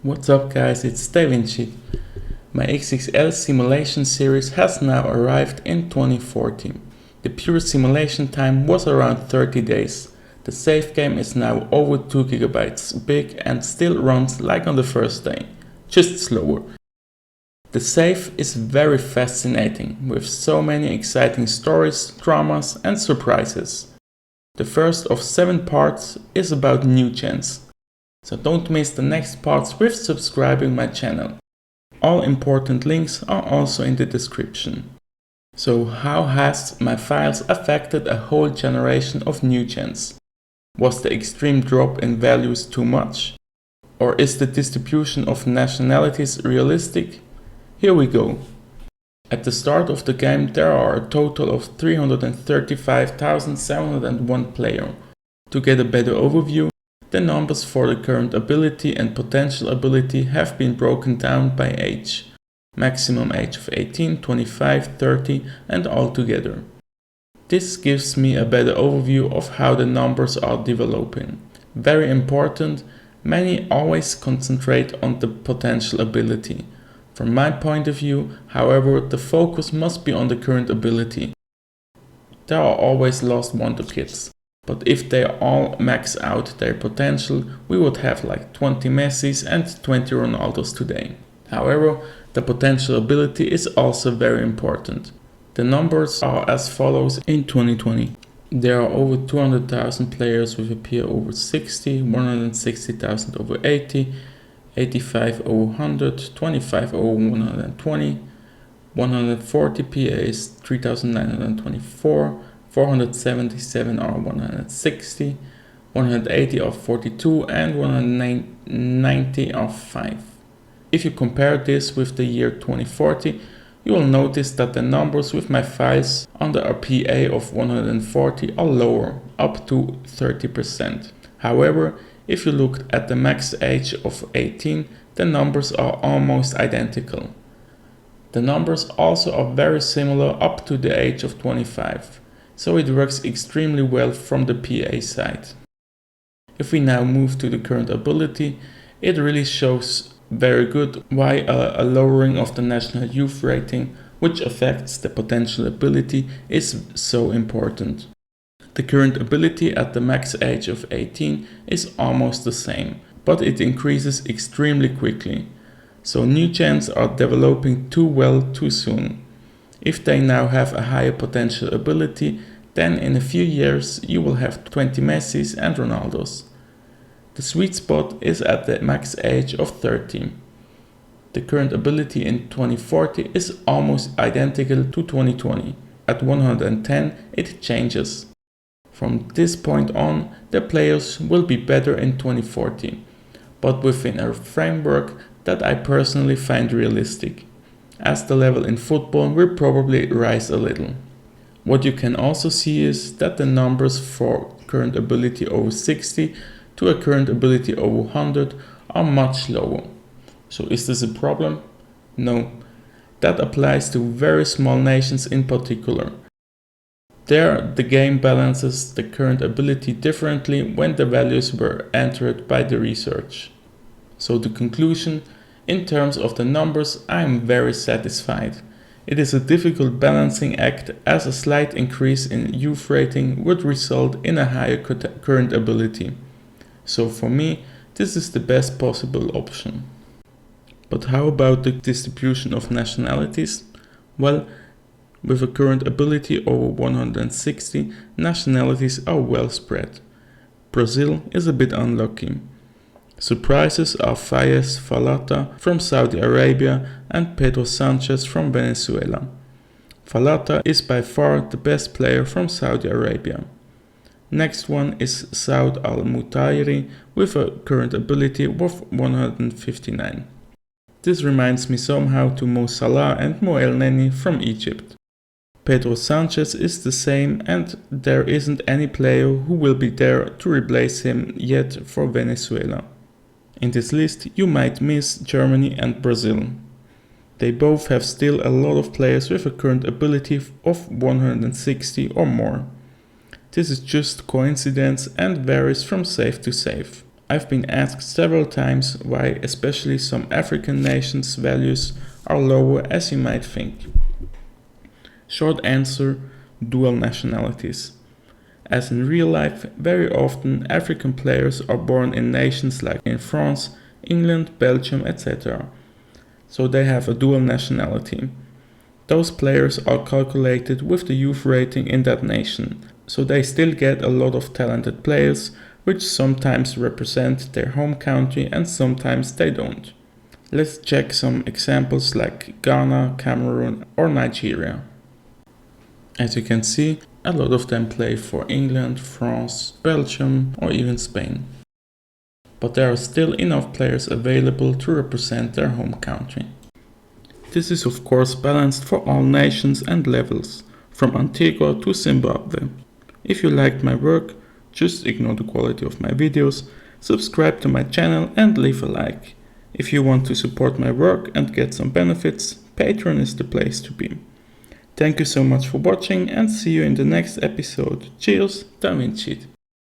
What's up guys, it's Daveincid. My XXL simulation series has now arrived in 2014. The pure simulation time was around 30 days. The save game is now over 2 GB big and still runs like on the first day, just slower. The save is very fascinating, with so many exciting stories, dramas and surprises. The first of 7 parts is about NEWGENS. So don't miss the next parts with subscribing my channel. All important links are also in the description. So how has my files affected a whole generation of NEWGENS? Was the extreme drop in values too much? Or is the distribution of nationalities realistic? Here we go. At the start of the game there are a total of 335,701 players. To get a better overview, the numbers for the current ability and potential ability have been broken down by age. Maximum age of 18, 25, 30 and all together. This gives me a better overview of how the numbers are developing. Very important, many always concentrate on the potential ability. From my point of view, however, the focus must be on the current ability. There are always lost wonder kids. But if they all max out their potential, we would have like 20 Messis and 20 Ronaldos today. However, the potential ability is also very important. The numbers are as follows in 2020. There are over 200,000 players with a PA over 60, 160,000 over 80, 85 over 100, 25 over 120, 140 PAs 3,924, 477 are 160, 180 are 42 and 190 are 5. If you compare this with the year 2040, you will notice that the numbers with my files under a PA of 140 are lower, up to 30%. However, if you look at the max age of 18, the numbers are almost identical. The numbers also are very similar up to the age of 25. So it works extremely well from the PA side. If we now move to the current ability, it really shows very good why a lowering of the national youth rating, which affects the potential ability, is so important. The current ability at the max age of 18 is almost the same, but it increases extremely quickly. So NEWGENS are developing too well too soon. If they now have a higher potential ability, then in a few years you will have 20 Messis and Ronaldos. The sweet spot is at the max age of 30. The current ability in 2040 is almost identical to 2020. At 110 it changes. From this point on, the players will be better in 2040, but within a framework that I personally find realistic, as the level in football will probably rise a little. What you can also see is that the numbers for current ability over 60 to a current ability over 100 are much lower. So is this a problem? No. That applies to very small nations in particular. There the game balances the current ability differently when the values were entered by the research. So the conclusion, in terms of the numbers, I am very satisfied. It is a difficult balancing act, as a slight increase in youth rating would result in a higher current ability. So for me, this is the best possible option. But how about the distribution of nationalities? Well, with a current ability over 160, nationalities are well spread. Brazil is a bit unlucky. Surprises are Fayez Falata from Saudi Arabia and Pedro Sanchez from Venezuela. Falata is by far the best player from Saudi Arabia. Next one is Saud Al-Mutairi with a current ability of 159. This reminds me somehow to Mo Salah and Mo El Neni from Egypt. Pedro Sanchez is the same, and there isn't any player who will be there to replace him yet for Venezuela. In this list you might miss Germany and Brazil. They both have still a lot of players with a current ability of 160 or more. This is just coincidence and varies from save to save. I've been asked several times why especially some African nations' values are lower as you might think. Short answer, dual nationalities. As in real life, very often African players are born in nations like in France, England, Belgium, etc. So they have a dual nationality. Those players are calculated with the youth rating in that nation, so they still get a lot of talented players, which sometimes represent their home country and sometimes they don't. Let's check some examples like Ghana, Cameroon or Nigeria. As you can see, a lot of them play for England, France, Belgium or even Spain. But there are still enough players available to represent their home country. This is of course balanced for all nations and levels, from Antigua to Zimbabwe. If you liked my work, just ignore the quality of my videos, subscribe to my channel and leave a like. If you want to support my work and get some benefits, Patreon is the place to be. Thank you so much for watching and see you in the next episode. Cheers, Daveincid.